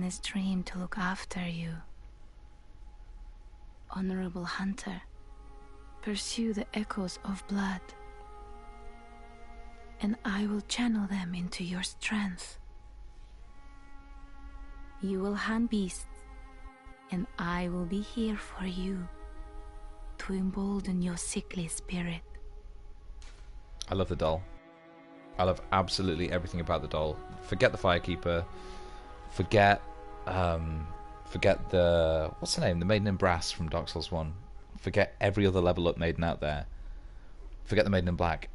this dream to look after you. Honorable hunter, pursue the echoes of blood, and I will channel them into your strength. You will hunt beasts, and I will be here for you to embolden your sickly spirit. I love the doll. I love absolutely everything about the doll. Forget the Firekeeper. Forget the... What's her name? The Maiden in Brass from Dark Souls 1. Forget every other level up maiden out there. Forget the Maiden in Black.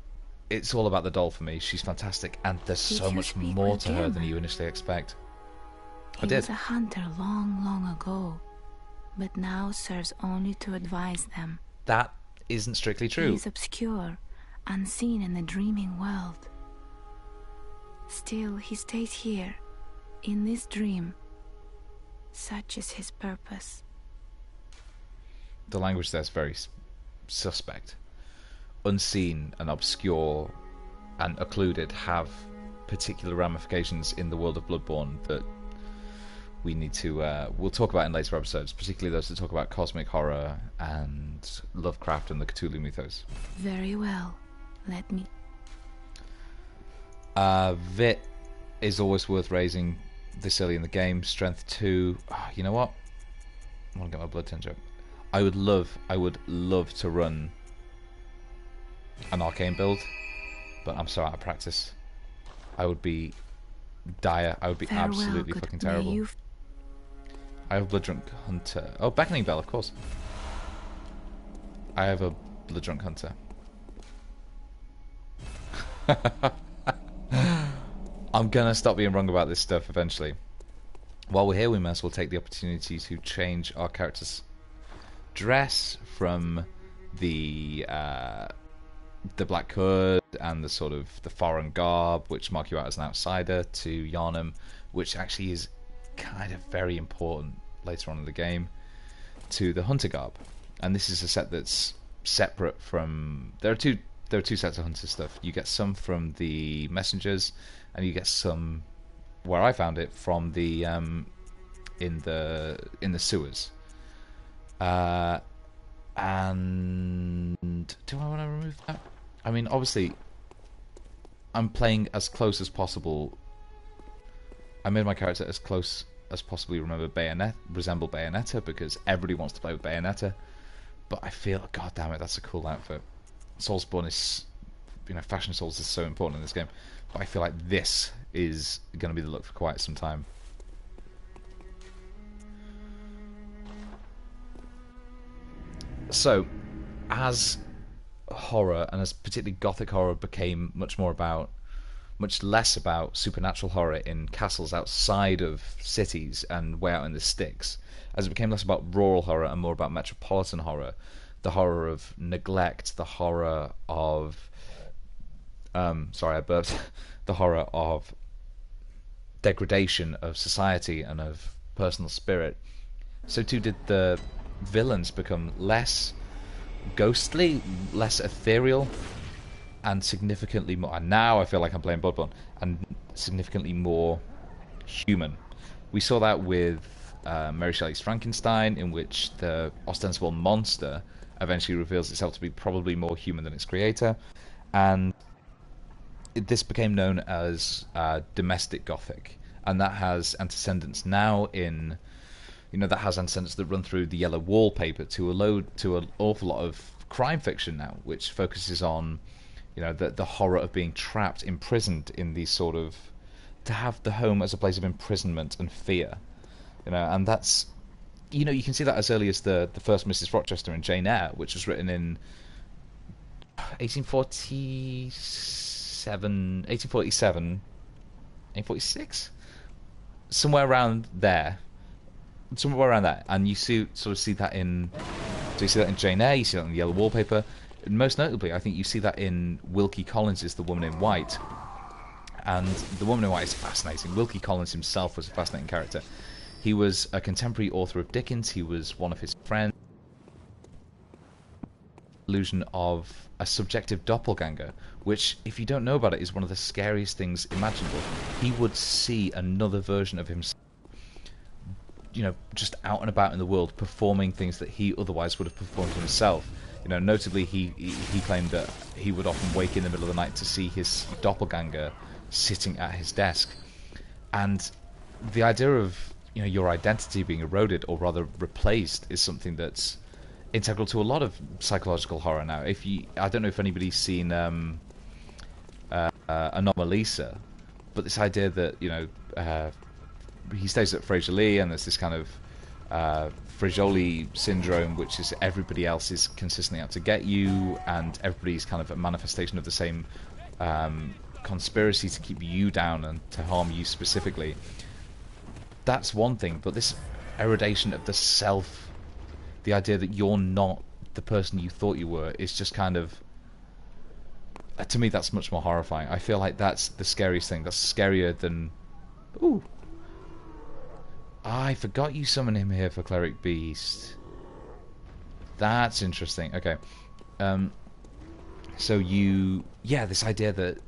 It's all about the doll for me. She's fantastic, and there's so much more to her than you initially expect. He was a hunter long, long ago, but now serves only to advise them. That isn't strictly true. He is obscure, unseen in the dreaming world. Still, he stays here, in this dream. Such is his purpose. The language there's very suspect. Unseen and obscure and occluded have particular ramifications in the world of Bloodborne that we need to we'll talk about in later episodes, particularly those that talk about cosmic horror and Lovecraft and the Cthulhu mythos. Very well. Let me... Vit is always worth raising this early in the game. Strength 2. Oh, you know what? I want to get my blood tinge up. I would love to run an arcane build, but I'm so out of practice. I would be dire. I would be absolutely fucking terrible. I have a Blood Drunk Hunter. Oh, Beckoning Bell, of course. I have a Blood Drunk Hunter. I'm gonna stop being wrong about this stuff eventually. While we're here, we may as well take the opportunity to change our character's dress from the black hood and the sort of the foreign garb, which mark you out as an outsider, to Yharnam, which actually is kind of very important later on in the game, to the hunter garb. And this is a set that's separate from... There are two sets of hunter stuff. You get some from the messengers, and you get some, where I found it, from the in the sewers. And do I want to remove that? I mean, obviously, I'm playing as close as possible. I made my character as close as possibly resemble Bayonetta, because everybody wants to play with Bayonetta. But I feel, god damn it, that's a cool outfit. Soulsborne is, Fashion Souls is so important in this game. But I feel like this is going to be the look for quite some time. So, as horror, and as particularly gothic horror, became much less about supernatural horror in castles outside of cities and way out in the sticks, as it became less about rural horror and more about metropolitan horror, the horror of neglect, the horror of the horror of degradation of society and of personal spirit, so too did the villains become less ghostly, less ethereal, and significantly more, and now I feel like I'm playing Bloodborne, and significantly more human. We saw that with Mary Shelley's Frankenstein, in which the ostensible monster eventually reveals itself to be probably more human than its creator, and this became known as domestic gothic, and that has antecedents now in, that has antecedents that run through the yellow wallpaper to an awful lot of crime fiction now, which focuses on, the horror of being trapped, imprisoned in these sort of, to have the home as a place of imprisonment and fear, and that's, you can see that as early as the first Mrs. Rochester in Jane Eyre, which was written in 1847, 1846, somewhere around there, and you see that in Jane Eyre, you see that in the yellow wallpaper, and most notably, I think you see that in Wilkie Collins' The Woman in White, and The Woman in White is fascinating. Wilkie Collins himself was a fascinating character. He was a contemporary author of Dickens. He was one of his friends. Illusion of a subjective doppelganger, which, if you don't know about it, is one of the scariest things imaginable. He would see another version of himself. just out and about in the world, performing things that he otherwise would have performed himself. Notably, he claimed that he would often wake in the middle of the night to see his doppelganger sitting at his desk. And the idea of your identity being eroded, or rather replaced, is something that's integral to a lot of psychological horror now. I don't know if anybody's seen Anomalisa, but this idea that he stays at Fraser Lee, and there's this kind of Frigioli syndrome, which is everybody else is consistently out to get you, and everybody's kind of a manifestation of the same conspiracy to keep you down and to harm you specifically. That's one thing, but this erodation of the self, the idea that you're not the person you thought you were, is just kind of, to me, that's much more horrifying. I feel like that's the scariest thing. That's scarier than... Ooh. I forgot you summon him here for Cleric Beast. That's interesting. Okay. So this idea that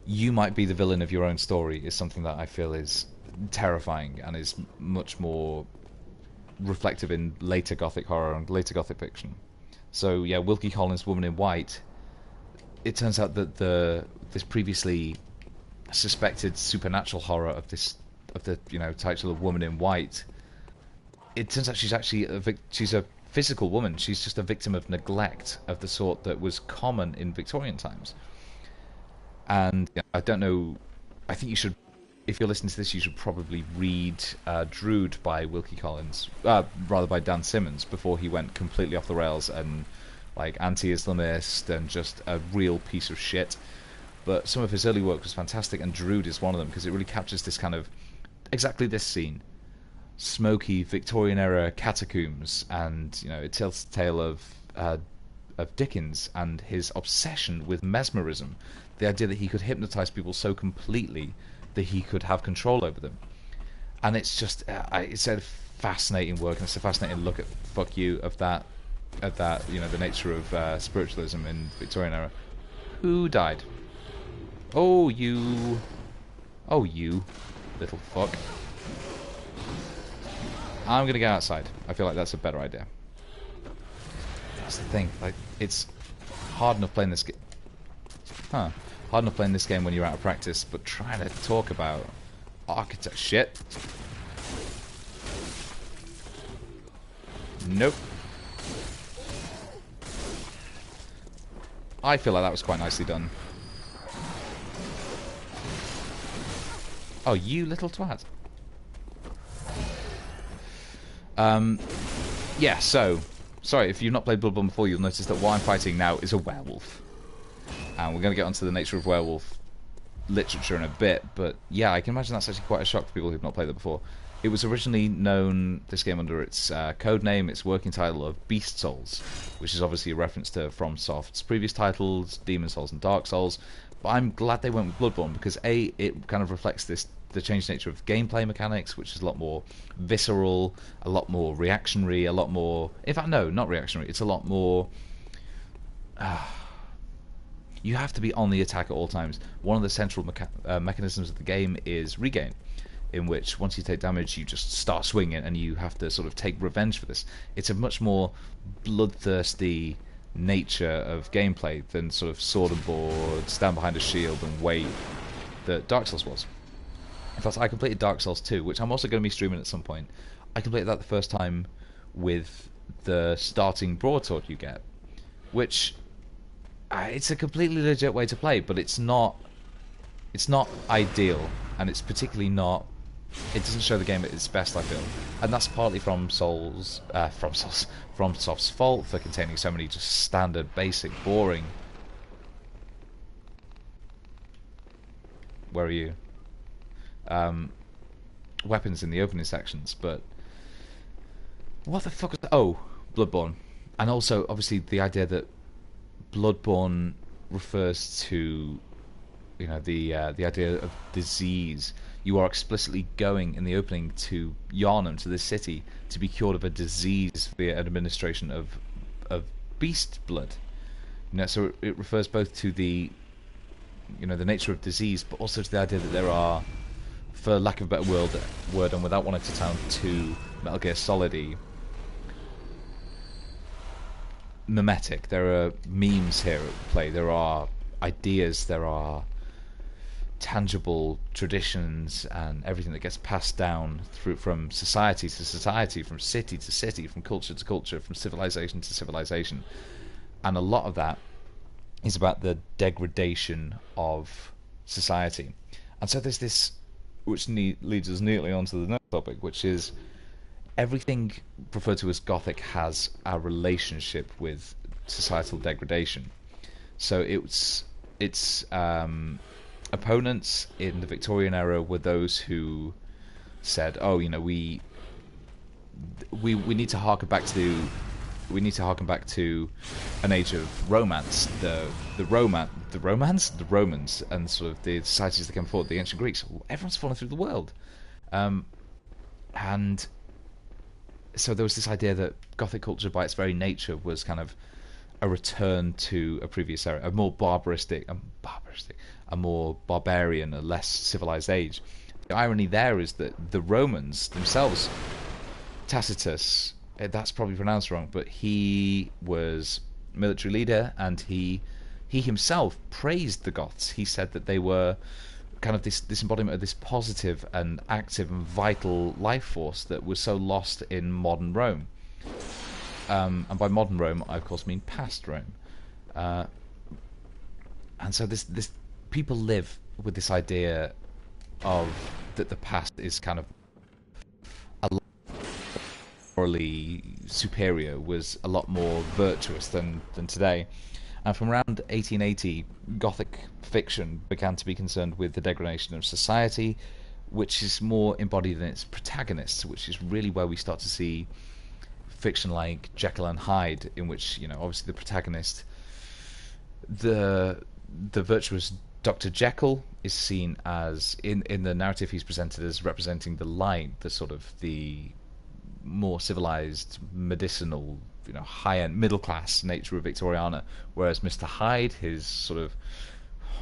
you might be the villain of your own story is something that I feel is terrifying, and is much more reflective in later Gothic horror and later Gothic fiction. So yeah, Wilkie Collins' Woman in White, it turns out that this previously suspected supernatural horror of the title of Woman in White, it turns out she's actually she's a physical woman. She's just a victim of neglect of the sort that was common in Victorian times. And I don't know, I think you should, if you're listening to this, you should probably read Drood by Wilkie Collins, rather by Dan Simmons, before he went completely off the rails and like anti-Islamist and just a real piece of shit. But some of his early work was fantastic, and Drood is one of them, because it really captures this kind of, exactly this scene, smoky Victorian era catacombs, and it tells the tale of Dickens and his obsession with mesmerism, the idea that he could hypnotize people so completely that he could have control over them. And it's just it's a fascinating work, and it's a fascinating look at the nature of spiritualism in Victorian era. Who died? Oh, you little fuck. I'm gonna go outside. I feel like that's a better idea. That's the thing. Like, it's hard enough playing this game. Hard enough playing this game when you're out of practice, but trying to talk about architect shit. Nope. I feel like that was quite nicely done. Oh, you little twat. Yeah, so... Sorry, if you've not played Bloodborne before, you'll notice that what I'm fighting now is a werewolf. And we're going to get onto the nature of werewolf literature in a bit, but yeah, I can imagine that's actually quite a shock for people who've not played that before. It was originally known, this game, under its code name, its working title of Beast Souls, which is obviously a reference to FromSoft's previous titles, Demon Souls and Dark Souls. But I'm glad they went with Bloodborne, because A, it kind of reflects the changed nature of gameplay mechanics, which is a lot more visceral, a lot more reactionary, a lot more... In fact, no, not reactionary. It's a lot more... you have to be on the attack at all times. One of the central mechanisms of the game is regain, in which once you take damage, you just start swinging, and you have to sort of take revenge for this. It's a much more bloodthirsty nature of gameplay than sort of sword and board, stand behind a shield and wait that Dark Souls was. In fact, I completed Dark Souls 2, which I'm also going to be streaming at some point. I completed that the first time with the starting broadsword you get, which it's a completely legit way to play, but it's not ideal, and it's particularly not... It doesn't show the game at its best, I feel, and that's partly from FromSoft's fault for containing so many just standard, basic, boring... Where are you? Weapons in the opening sections, but what the fuck was that? Oh, Bloodborne. And also, obviously, the idea that Bloodborne refers to, the idea of disease. You are explicitly going in the opening to Yharnam, to this city, to be cured of a disease via administration of beast blood. So it refers both to the nature of disease, but also to the idea that there are for lack of a better word, and without wanting to sound too Metal Gear Solid-y, mimetic. There are memes here at play. There are ideas. There are tangible traditions and everything that gets passed down through from society to society, from city to city, from culture to culture, from civilization to civilization. And a lot of that is about the degradation of society. And so there's this, which leads us neatly onto the next topic, which is everything referred to as Gothic has a relationship with societal degradation. So its opponents in the Victorian era were those who said, "Oh, you know, we need to harken back to an age of romance, the Romans, and sort of the societies that came before, the ancient Greeks. Everyone's fallen through the world, and so there was this idea that Gothic culture, by its very nature, was kind of a return to a previous era, a more a more barbarian, a less civilized age. The irony there is that the Romans themselves, Tacitus, that's probably pronounced wrong, but he was military leader, and he himself praised the Goths. He said that they were kind of this embodiment of this positive and active and vital life force that was so lost in modern Rome. And by modern Rome, I of course mean past Rome. And so this people live with this idea of that the past is kind of a lot morally superior, was a lot more virtuous than today. And from around 1880, Gothic fiction began to be concerned with the degradation of society, which is more embodied in its protagonists, which is really where we start to see fiction like Jekyll and Hyde, in which, you know, obviously the protagonist, the virtuous Dr. Jekyll, is seen as, in the narrative, he's presented as representing the light, the sort of the more civilized, medicinal, you know, high-end, middle-class nature of Victoriana, whereas Mr. Hyde, his sort of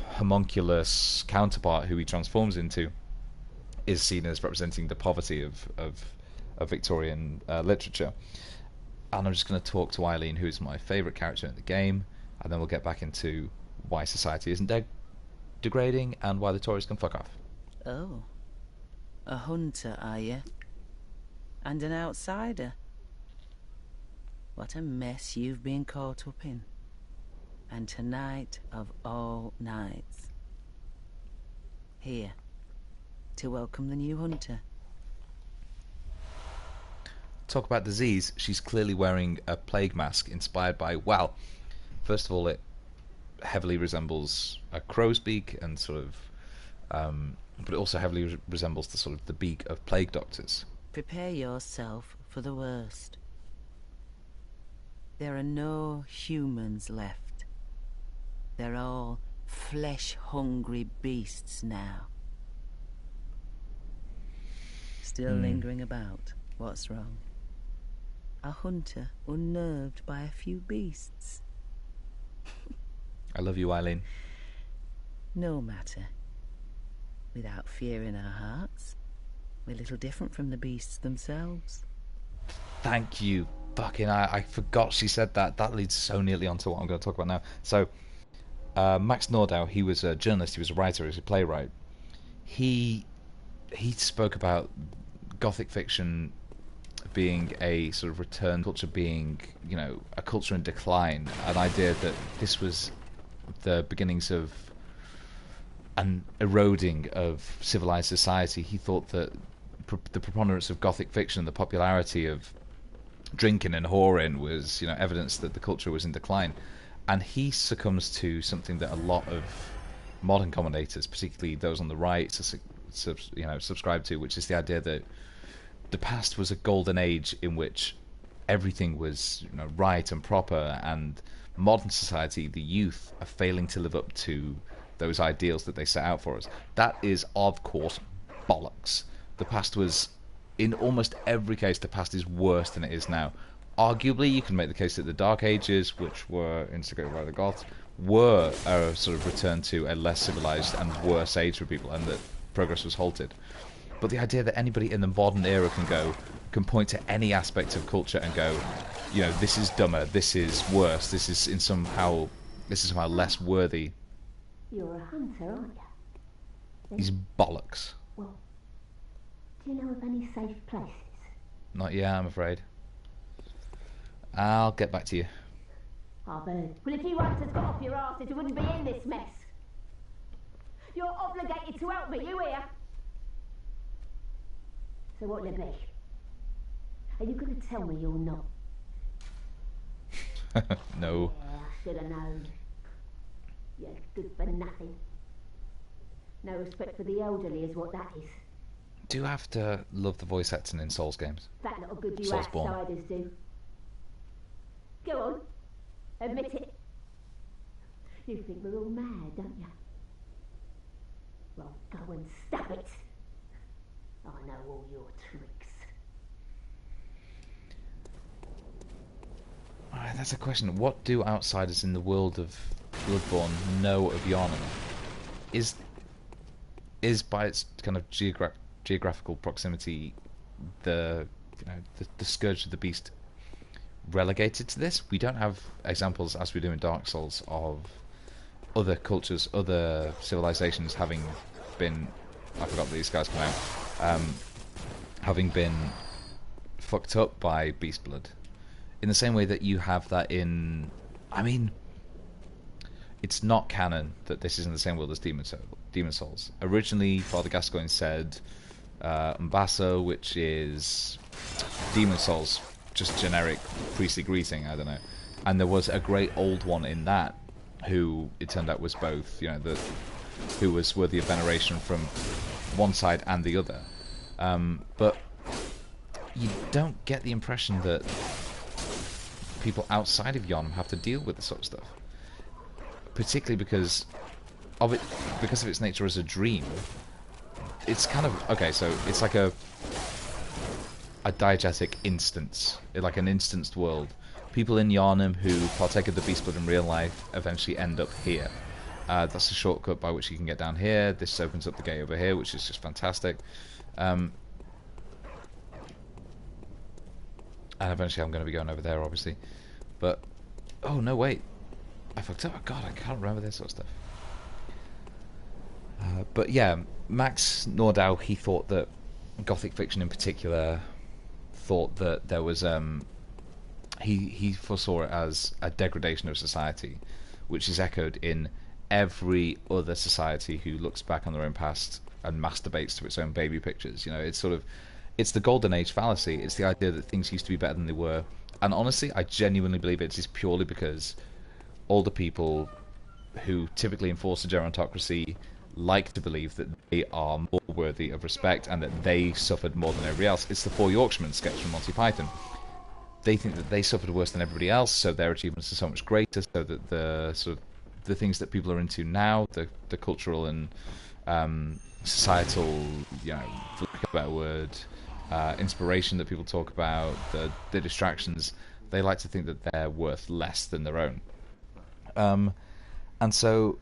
homunculus counterpart, who he transforms into, is seen as representing the poverty of Victorian literature. And I'm just going to talk to Eileen, who's my favourite character in the game, and then we'll get back into why society isn't degrading and why the Tories can fuck off. Oh, a hunter, are you? And an outsider? What a mess you've been caught up in. And tonight of all nights. Here, to welcome the new hunter. Talk about disease, she's clearly wearing a plague mask inspired by, well, first of all, it heavily resembles a crow's beak, and sort of, but it also heavily resembles the sort of the beak of plague doctors. Prepare yourself for the worst. There are no humans left. They're all flesh-hungry beasts now. Still lingering about. What's wrong? A hunter unnerved by a few beasts. I love you, Eileen. No matter. Without fear in our hearts, we're little different from the beasts themselves. Thank you. Fucking, I forgot she said that. That leads so neatly onto what I'm going to talk about now. So, Max Nordau, he was a journalist, he was a writer, he was a playwright. He spoke about Gothic fiction being a sort of return culture, being, you know, a culture in decline, an idea that this was the beginnings of an eroding of civilized society. He thought that the preponderance of Gothic fiction, the popularity of drinking and whoring, was, you know, evidence that the culture was in decline. And he succumbs to something that a lot of modern commentators, particularly those on the right, subscribe to, which is the idea that the past was a golden age in which everything was, you know, right and proper, and modern society, the youth, are failing to live up to those ideals that they set out for us. That is, of course, bollocks. The past was, in almost every case, the past is worse than it is now. Arguably, you can make the case that the Dark Ages, which were instigated by the Goths, were a sort of return to a less civilized and worse age for people, and that progress was halted. But the idea that anybody in the modern era can point to any aspect of culture and go, you know, this is dumber, this is worse, this is somehow less worthy. You're a hunter, aren't you? He's bollocks. Well, do you know of any safe places? Not yet, I'm afraid. I'll get back to you. I've heard. Well, if you hunters got off your arses, you wouldn't be in this mess. You're obligated to help me, you hear? So what'll it be? Are you going to tell me you're not? No. Yeah, I should have known. You're good for nothing. No respect for the elderly is what that is. Do you have to love the voice acting in Souls games? That little good you Soulsborne. outsiders do. Go on. Admit it. You think we're all mad, don't you? Well, go and stop it. I know all your tricks. Alright, that's a question. What do outsiders in the world of Bloodborne know of Yharnam? Is by its kind of geographical proximity the scourge of the beast relegated to this? We don't have examples, as we do in Dark Souls, of other cultures, other civilizations having been, I forgot that these guys come out, having been fucked up by beast blood. In the same way that you have that in, I mean, it's not canon that this is in the same world as Demon Souls. Originally, Father Gascoigne said Umbaso, which is Demon Souls, just generic priestly greeting, I don't know. And there was a great old one in that, who it turned out was both, you know, who was worthy of veneration from one side and the other. But you don't get the impression that people outside of Yharnam have to deal with this sort of stuff. Particularly because of its nature as a dream. It's kind of, okay, so it's like a diegetic instance, like an instanced world. People in Yharnam who partake of the beast blood in real life eventually end up here. That's a shortcut by which you can get down here. This opens up the gate over here, which is just fantastic. And eventually I'm going to be going over there, obviously. But, oh no, wait. I fucked up. Oh god, I can't remember this sort of stuff. But yeah, Max Nordau, he thought that Gothic fiction in particular thought that there was he foresaw it as a degradation of society, which is echoed in every other society who looks back on their own past and masturbates to its own baby pictures. You know, it's the Golden Age Fallacy. It's the idea that things used to be better than they were. And honestly, I genuinely believe it is purely because older people who typically enforce the gerontocracy like to believe that they are more worthy of respect and that they suffered more than everybody else. It's the Four Yorkshiremen sketch from Monty Python. They think that they suffered worse than everybody else, so their achievements are so much greater, so that the things that people are into now, the cultural and societal, you know, for lack of a better word, inspiration that people talk about, the distractions, they like to think that they're worth less than their own. And so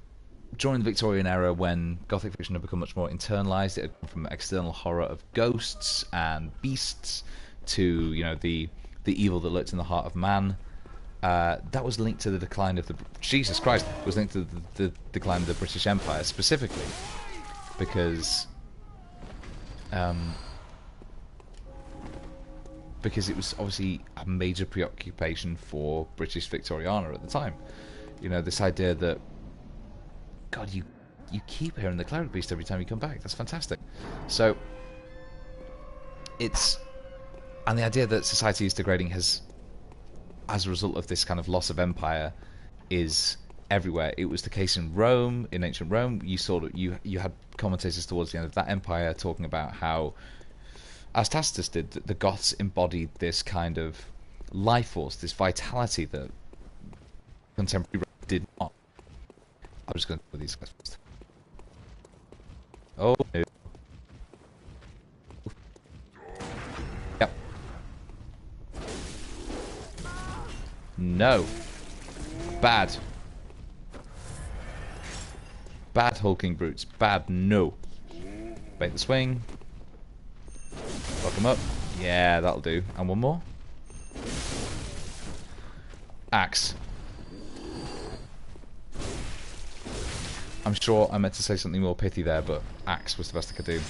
during the Victorian era, when Gothic fiction had become much more internalized, it had gone from external horror of ghosts and beasts to, you know, the evil that lurks in the heart of man. That was linked to the decline of the was linked to the decline of the British Empire specifically, because it was obviously a major preoccupation for British Victoriana at the time. You know, this idea that, God, you keep hearing the cleric beast every time you come back. That's fantastic. So and the idea that society is degrading has, as a result of this kind of loss of empire, is everywhere. It was the case in Rome, in ancient Rome. You had commentators towards the end of that empire talking about how, as Tacitus did, the Goths embodied this kind of life force, this vitality that contemporary Rome did not. I'm just going to do these guys first. Oh no. Yep. No. Bad. Bad hulking brutes. Bad. No. Bait the swing. Fuck him up. Yeah, that'll do. And one more. Axe. I'm sure I meant to say something more pithy there, but axe was the best I could do.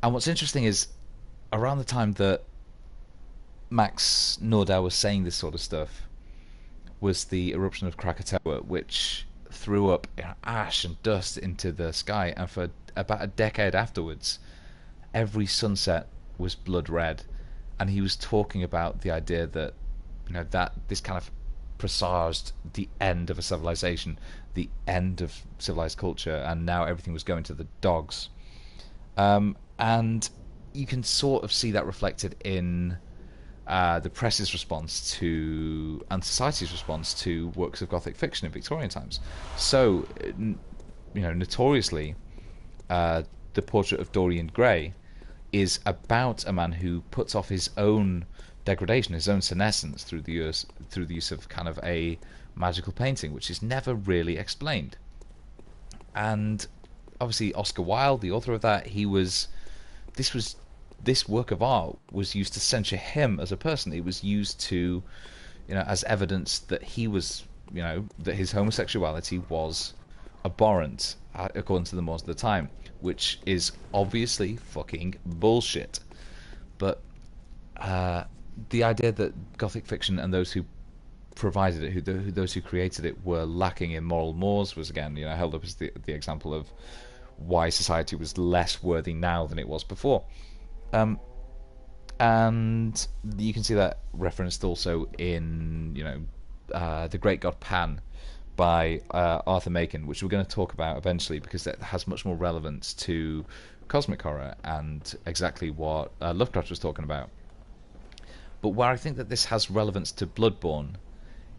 And what's interesting is, around the time that Max Nordau was saying this sort of stuff, was the eruption of Krakatoa, which threw up ash and dust into the sky, and for about a decade afterwards, every sunset was blood red. And he was talking about the idea that, you know, that this kind of presaged the end of a civilization, the end of civilized culture, and now everything was going to the dogs. And you can sort of see that reflected in the press's response to, and society's response to, works of Gothic fiction in Victorian times. So, you know, notoriously, the portrait of Dorian Gray is about a man who puts off his own degradation, his own senescence, through the use of kind of a magical painting, which is never really explained. And obviously, Oscar Wilde, the author of that, this work of art was used to censure him as a person. It was used to, you know, as evidence that he was, you know, that his homosexuality was abhorrent according to the mores of the time, which is obviously fucking bullshit. But the idea that Gothic fiction and those who provided it, those who created it, were lacking in moral mores was, again, you know, held up as the example of why society was less worthy now than it was before. And you can see that referenced also in, you know, The Great God Pan by Arthur Machen, which we're going to talk about eventually, because that has much more relevance to cosmic horror and exactly what Lovecraft was talking about. But where I think that this has relevance to Bloodborne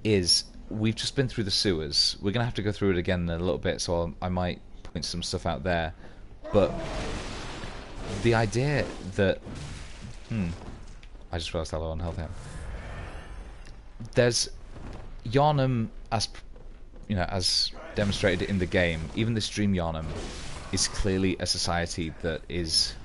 is, we've just been through the sewers. We're going to have to go through it again in a little bit, so I might point some stuff out there. But the idea that... I just realised how low on health I am. There's Yharnam, as you know, as demonstrated in the game. Even this Dream Yharnam is clearly a society that is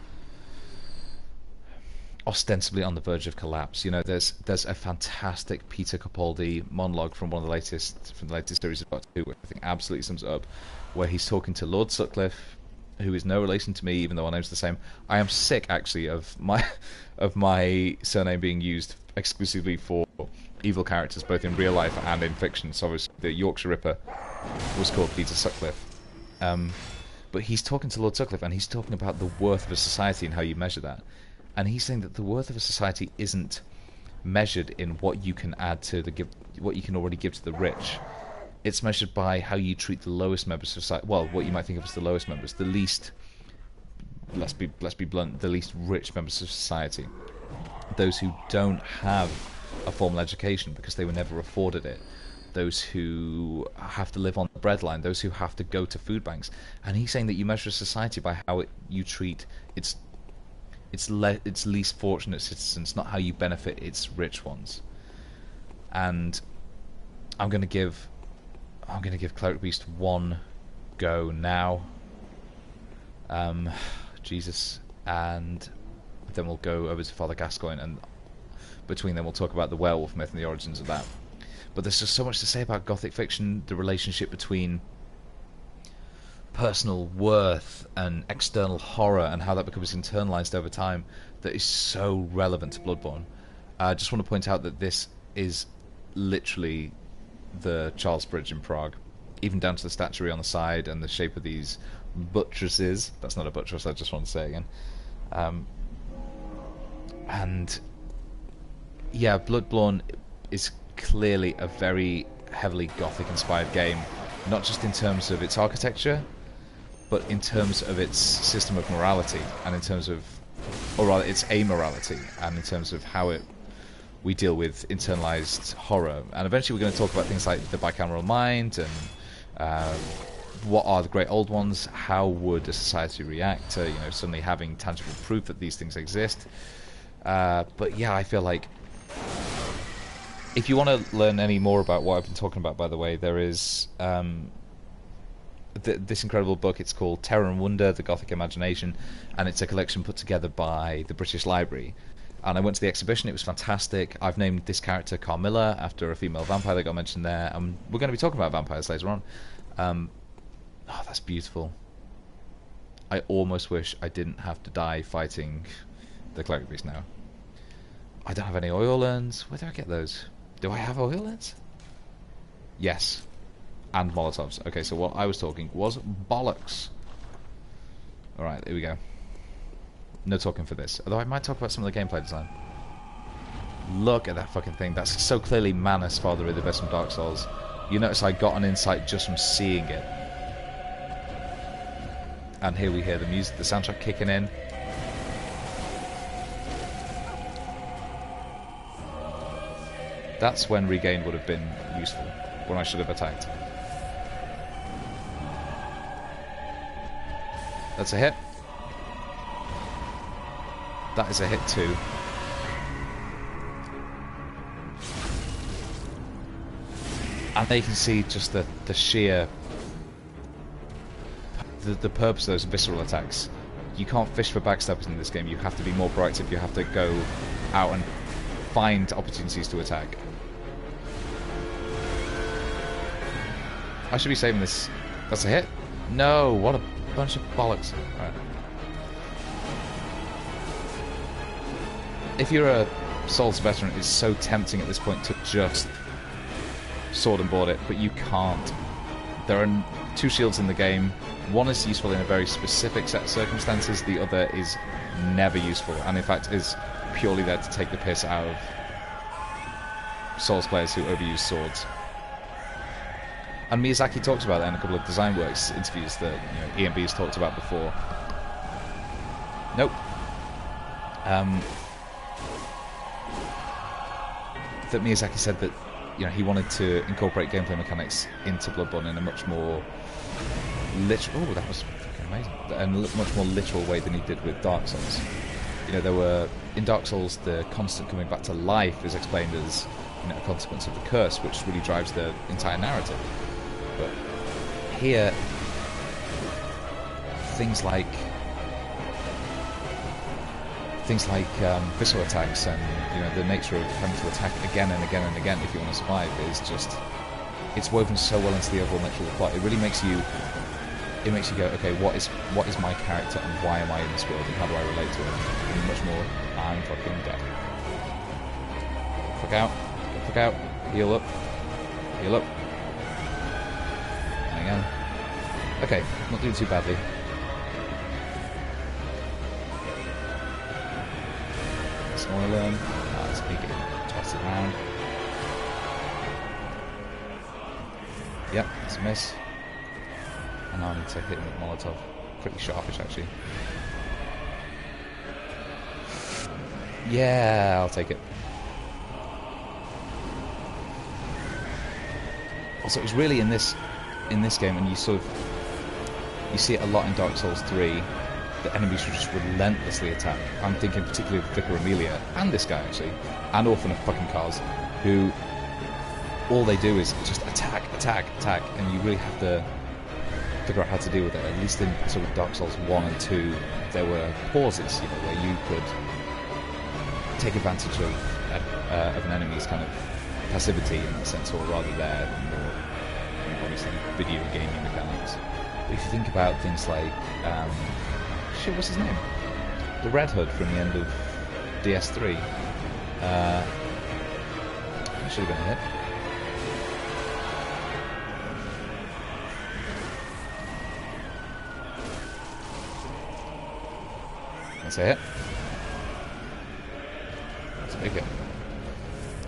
ostensibly on the verge of collapse. You know, there's a fantastic Peter Capaldi monologue from the latest series of Doctor Who, which I think absolutely sums it up, where he's talking to Lord Sutcliffe, who is no relation to me, even though our name's the same. I am sick, actually, of my surname being used exclusively for evil characters, both in real life and in fiction. So obviously the Yorkshire Ripper was called Peter Sutcliffe. But he's talking to Lord Sutcliffe, and he's talking about the worth of a society and how you measure that. And he's saying that the worth of a society isn't measured in what you can add to what you can already give to the rich. It's measured by how you treat the lowest members of society. Well, what you might think of as the lowest members, the least, let's be blunt, the least rich members of society. Those who don't have a formal education because they were never afforded it. Those who have to live on the breadline. Those who have to go to food banks. And he's saying that you measure a society by how you treat its least fortunate citizens, not how you benefit its rich ones. And I'm going to give Cleric Beast one go now. Jesus. And then we'll go over to Father Gascoigne, and between them we'll talk about the werewolf myth and the origins of that. But there's just so much to say about Gothic fiction, the relationship between personal worth and external horror, and how that becomes internalized over time, that is so relevant to Bloodborne. I just want to point out that this is literally the Charles Bridge in Prague, even down to the statuary on the side and the shape of these buttresses. That's not a buttress, I just want to say it again. And yeah, Bloodborne is clearly a very heavily Gothic inspired game, not just in terms of its architecture, but in terms of its system of morality, and in terms of, or rather its amorality, and in terms of how we deal with internalized horror. And eventually we're going to talk about things like the bicameral mind, and what are the great old ones, how would a society react to, you know, suddenly having tangible proof that these things exist. But yeah, I feel like if you want to learn any more about what I've been talking about, by the way, there is this incredible book. It's called Terror and Wonder: The Gothic Imagination, and it's a collection put together by the British Library. And I went to the exhibition. It was fantastic. I've named this character Carmilla after a female vampire that got mentioned there, and we're going to be talking about vampires later on. Oh, that's beautiful. I almost wish I didn't have to die fighting the cleric beast now. I don't have any oil urns. Where do I get those? Do I have oil urns? Yes. And Molotovs. Okay, so what I was talking was bollocks. Alright, here we go. No talking for this. Although I might talk about some of the gameplay design. Look at that fucking thing. That's so clearly Manus, Father of the Abyss from Dark Souls. You notice I got an insight just from seeing it. And here we hear the music, the soundtrack kicking in. That's when Regain would have been useful. When I should have attacked. That's a hit. That is a hit too. And they can see just the sheer... The purpose of those visceral attacks. You can't fish for backstabbers in this game. You have to be more proactive. You have to go out and find opportunities to attack. I should be saving this. That's a hit? No, what a bunch of bollocks. Right. If you're a Souls veteran, it's so tempting at this point to just sword and board it, but you can't. There are 2 shields in the game. One is useful in a very specific set of circumstances, the other is never useful, and in fact is purely there to take the piss out of Souls players who overuse swords. And Miyazaki talks about that in a couple of Design Works interviews that EMB has talked about before. Nope. That Miyazaki said that he wanted to incorporate gameplay mechanics into Bloodborne in a much more literal. Oh, that was fucking amazing! And a much more literal way than he did with Dark Souls. There were in Dark Souls the constant coming back to life is explained as a consequence of the curse, which really drives the entire narrative. But here, things like visceral attacks and the nature of having to attack again and again and again if you want to survive is just, it's woven so well into the overall nature of the plot. It really makes you go, okay, what is my character and why am I in this world and how do I relate to it? And much more, I'm fucking dead. Fuck out, get the fuck out, heal up. Hang on. Okay, not doing too badly. Oil urn. Let's make it toss it around. Yep, it's a miss. And now I need to hit him with Molotov. Pretty sharpish, actually. Yeah, I'll take it. Also, it was really in this game, and you see it a lot in Dark Souls 3. The enemies will just relentlessly attack. I'm thinking particularly of Vicar Amelia, and this guy actually, and Orphan of fucking Cars, who all they do is just attack, and you really have to figure out how to deal with it. At least in sort of Dark Souls 1 and 2, there were pauses, where you could take advantage of an enemy's kind of passivity in a sense, or rather their more obviously video gaming mechanics. But if you think about things like shit, what's his name? The Red Hood from the end of DS3. That should have been a hit. That's a hit. That's a big hit.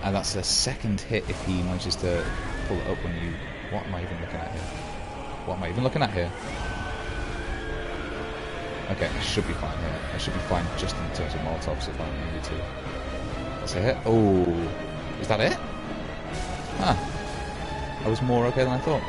And that's the second hit if he manages to pull it up when you... What am I even looking at here? Okay, I should be fine here. I should be fine just in terms of Molotovs if I needed to. That's a hit. Oh, is that it? Huh. I was more okay than I thought.